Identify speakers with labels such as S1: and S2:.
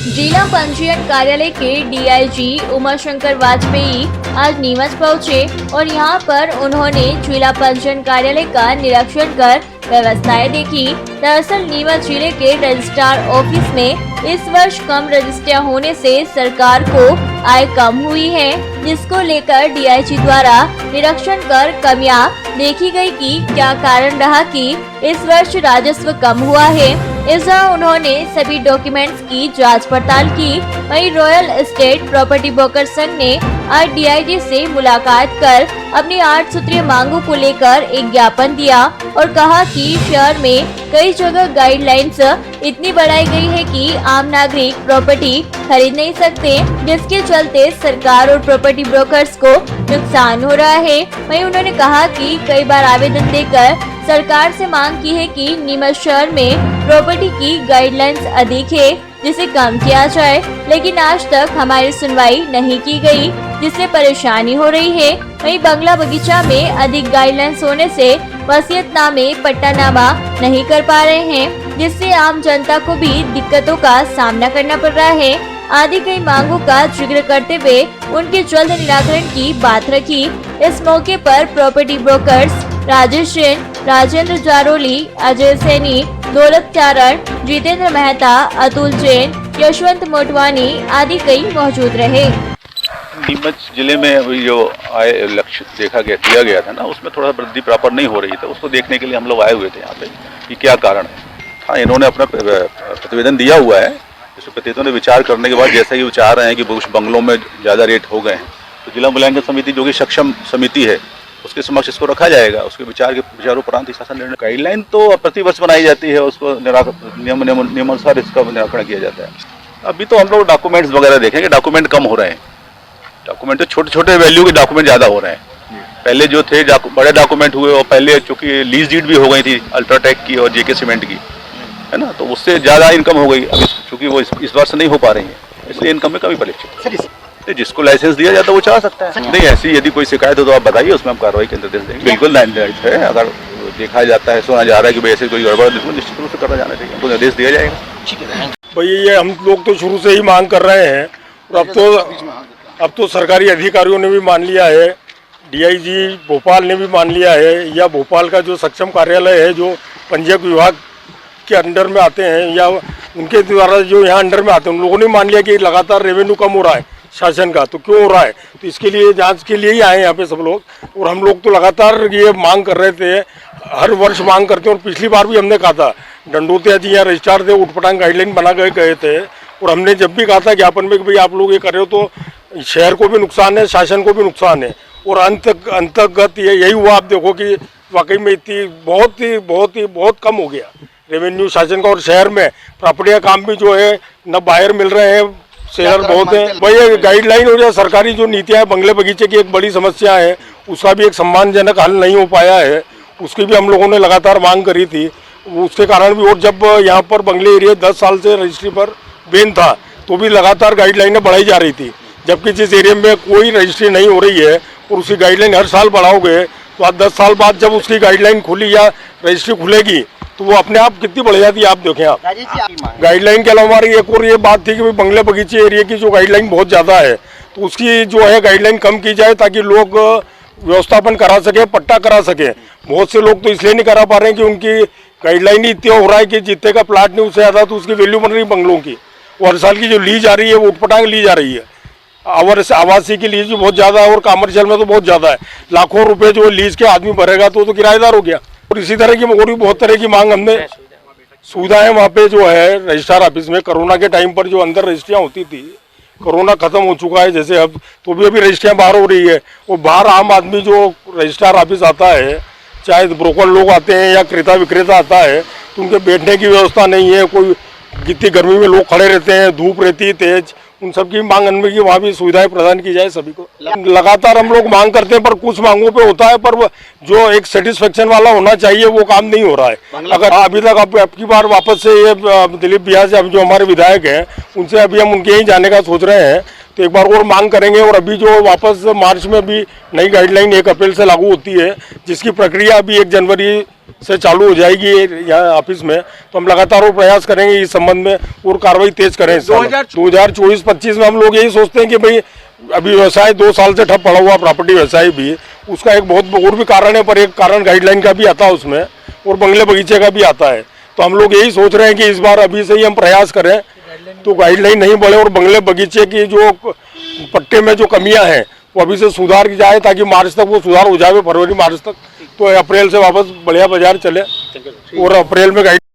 S1: जिला पंजीयन कार्यालय के डीआईजी उमाशंकर वाजपेयी आज नीमच पहुंचे और यहां पर उन्होंने जिला पंजीयन कार्यालय का निरीक्षण कर व्यवस्थाएं देखी। दरअसल नीमच जिले के रजिस्ट्रार ऑफिस में इस वर्ष कम रजिस्ट्रियां होने से सरकार को आय कम हुई है, जिसको लेकर डीआईजी द्वारा निरीक्षण कर कमियां देखी गई कि क्या कारण रहा कि इस वर्ष राजस्व कम हुआ है। इस दौरान उन्होंने सभी डॉक्यूमेंट्स की जांच पड़ताल की। वहीं रॉयल एस्टेट प्रॉपर्टी ब्रोकर संघ ने आज डीआईजी से मुलाकात कर अपनी 8 सूत्रीय मांगों को लेकर एक ज्ञापन दिया और कहा कि शहर में कई जगह गाइडलाइंस इतनी बढ़ाई गई है कि आम नागरिक प्रॉपर्टी खरीद नहीं सकते, जिसके चलते सरकार और प्रॉपर्टी ब्रोकर्स को नुकसान हो रहा है। वहीं उन्होंने कहा कि कई बार आवेदन देकर सरकार से मांग की है कि नीमच शहर में प्रॉपर्टी की गाइडलाइंस अधिक है, जिसे कम किया जाए, लेकिन आज तक हमारी सुनवाई नहीं की गई, जिससे परेशानी हो रही है। वहीं बंगला बगीचा में अधिक गाइडलाइंस होने से वसीयतनामे पट्टानामा नहीं कर पा रहे हैं, जिससे आम जनता को भी दिक्कतों का सामना करना पड़ रहा है। आदि कई मांगों का जिक्र करते हुए उनके जल्द निराकरण की बात रखी। इस मौके पर प्रॉपर्टी ब्रोकर्स राजेश जैन, राजेंद्र जारोली, अजय सैनी, दौलत चारण, जितेंद्र मेहता, अतुल जैन, यशवंत मोटवानी आदि कई मौजूद रहे।
S2: नीमच जिले में अभी जो आय लक्ष्य दिया गया था ना, उसमें थोड़ा वृद्धि प्रॉपर नहीं हो रही थी। उसको देखने के लिए हम लोग आए हुए थे यहाँ पे कि क्या कारण है। हाँ, इन्होंने अपना प्रतिवेदन दिया हुआ है। इस प्रतिवेदन ने विचार करने के बाद जैसा कि वो चाह रहे हैं कि कुछ बंगलों में ज़्यादा रेट हो गए हैं, तो जिला मूल्यांकन समिति जो कि सक्षम समिति है उसके समक्ष इसको रखा जाएगा। उसके विचारोपरांत शासन निर्णय। गाइडलाइन तो प्रतिवर्ष बनाई जाती है, उसको नियमानुसार इसका निराकरण किया जाता है। अभी तो हम लोग डॉक्यूमेंट्स वगैरह देखेंगे, डॉक्यूमेंट कम हो रहे हैं। डॉक्यूमेंट तो छोटे छोटे वैल्यू के डॉक्यूमेंट ज़्यादा हो रहे हैं। पहले जो थे बड़े डॉक्यूमेंट हुए, और पहले चूँकि लीज डीड भी हो गई थी अल्ट्राटेक की और जेके सीमेंट की, है ना, तो उससे ज़्यादा इनकम हो गई। अभी चूँकि वो इस वर्ष नहीं हो पा रही है, इसलिए इनकम में कमी पड़ी। तो जिसको लाइसेंस दिया जाता है वो चला सकता है। नहीं, ऐसी यदि कोई शिकायत हो तो आप बताइए, उसमें हम कार्रवाई के निर्देश देंगे। बिल्कुल निर्धारित है। अगर देखा जाता है, सुना जा रहा है कि भाई ऐसे कोई गड़बड़, निश्चित रूप से करना जाना चाहिए, तो निर्देश दिया जाएगा।
S3: भैया ये हम लोग तो शुरू से ही मांग कर रहे हैं, और अब तो सरकारी अधिकारियों ने भी मान लिया है, डीआईजी भोपाल ने भी मान लिया है, या भोपाल का जो सक्षम कार्यालय है जो पंजीयक विभाग के अंडर में आते हैं या उनके द्वारा जो यहाँ अंडर में आते हैं, उन लोगों ने मान लिया कि लगातार रेवेन्यू कम हो रहा है शासन का। तो क्यों हो रहा है, तो इसके लिए जांच के लिए ही आए यहाँ पे सब लोग। और हम लोग तो लगातार ये मांग कर रहे थे, हर वर्ष मांग करते हैं। और पिछली बार भी हमने कहा था, डंडोतिया जी यहाँ रजिस्ट्रार थे, उठपटांग गाइडलाइन बना गए थे, और हमने जब भी कहा था ज्ञापन में कि भाई आप लोग ये कर रहे हो तो शहर को भी नुकसान है, शासन को भी नुकसान है। और अंतर्गत यही हुआ। आप देखो कि वाकई में इतनी बहुत कम हो गया रेवेन्यू शासन का। और शहर में प्रॉपर्टी का काम भी जो है न बाहर मिल रहे हैं, शेयर बहुत है। वही गाइडलाइन हो जाए, सरकारी जो नीतियाँ है, बंगले बगीचे की एक बड़ी समस्या है, उसका भी एक सम्मानजनक हल नहीं हो पाया है। उसकी भी हम लोगों ने लगातार मांग करी थी, उसके कारण भी। और जब यहाँ पर बंगले एरिया 10 साल से रजिस्ट्री पर बैन था, तो भी लगातार गाइडलाइनें बढ़ाई जा रही थी। जबकि जिस एरिया में कोई रजिस्ट्री नहीं हो रही है और उसकी गाइडलाइन हर साल बढ़ाओगे, तो आज 10 साल बाद जब उसकी गाइडलाइन खुली या रजिस्ट्री खुलेगी, तो वो अपने आप कितनी बढ़ जाती है। आप देखें, आप गाइडलाइन के अलावा हमारी एक और ये बात थी कि भाई बंगले बगीचे एरिया की जो गाइडलाइन बहुत ज़्यादा है, तो उसकी जो है गाइडलाइन कम की जाए, ताकि लोग व्यवस्थापन करा सके, पट्टा करा सके। बहुत से लोग तो इसलिए नहीं करा पा रहे हैं कि उनकी गाइडलाइन ही इतना हो रहा है कि जितने का प्लाट नहीं उससे ज़्यादा तो उसकी वैल्यू बन रही है बंगलों की। और हर साल की जो लीज आ रही है वो उठपटांग लीज आ रही है। आवासीय की लीज भी बहुत ज़्यादा है और कमर्शियल में तो बहुत ज़्यादा है। लाखों रुपए जो लीज के आदमी भरेगा तो किराएदार हो गया। और इसी तरह की और भी बहुत तरह की मांग हमने सुविधाएं वहाँ पे जो है रजिस्ट्रार ऑफिस में, कोरोना के टाइम पर जो अंदर रजिस्ट्रियाँ होती थी, कोरोना खत्म हो चुका है जैसे अब, तो भी अभी रजिस्ट्रियाँ बाहर हो रही है। और बाहर आम आदमी जो रजिस्ट्रार ऑफिस आता है, चाहे ब्रोकर लोग आते हैं या क्रेता विक्रेता आता है, तो उनके बैठने की व्यवस्था नहीं है। कोई कितनी गर्मी में लोग खड़े रहते हैं, धूप रहती है तेज, उन सब की मांग अनमें की वहाँ भी सुविधाएं प्रदान की जाए सभी को। लगातार हम लोग मांग करते हैं, पर कुछ मांगों पे होता है, पर जो एक सेटिस्फेक्शन वाला होना चाहिए वो काम नहीं हो रहा है। अगर अभी तक आपकी बार वापस से ये दिलीप बिहार से जो हमारे विधायक हैं, उनसे अभी हम उनके यहीं जाने का सोच रहे हैं, तो एक बार और मांग करेंगे। और अभी जो वापस मार्च में भी नई गाइडलाइन 1 अप्रैल से लागू होती है, जिसकी प्रक्रिया अभी 1 जनवरी से चालू हो जाएगी यहाँ ऑफिस में, तो हम लगातार वो प्रयास करेंगे इस संबंध में और कार्रवाई तेज करें। 2024-25 में हम लोग यही सोचते हैं कि भाई अभी व्यवसाय 2 साल से ठप पड़ा हुआ प्रॉपर्टी व्यवसाय भी, उसका एक बहुत और भी कारण है, पर एक कारण गाइडलाइन का भी आता है उसमें और बंगले बगीचे का भी आता है। तो हम लोग यही सोच रहे हैं कि इस बार अभी से ही हम प्रयास करें तो गाइडलाइन नहीं बढ़े और बंगले बगीचे की जो पट्टे में जो कमियां हैं वो अभी से सुधार की जाए, ताकि मार्च तक वो सुधार हो जाए, फरवरी मार्च तक, तो अप्रैल से वापस बढ़िया बाजार चले और अप्रैल में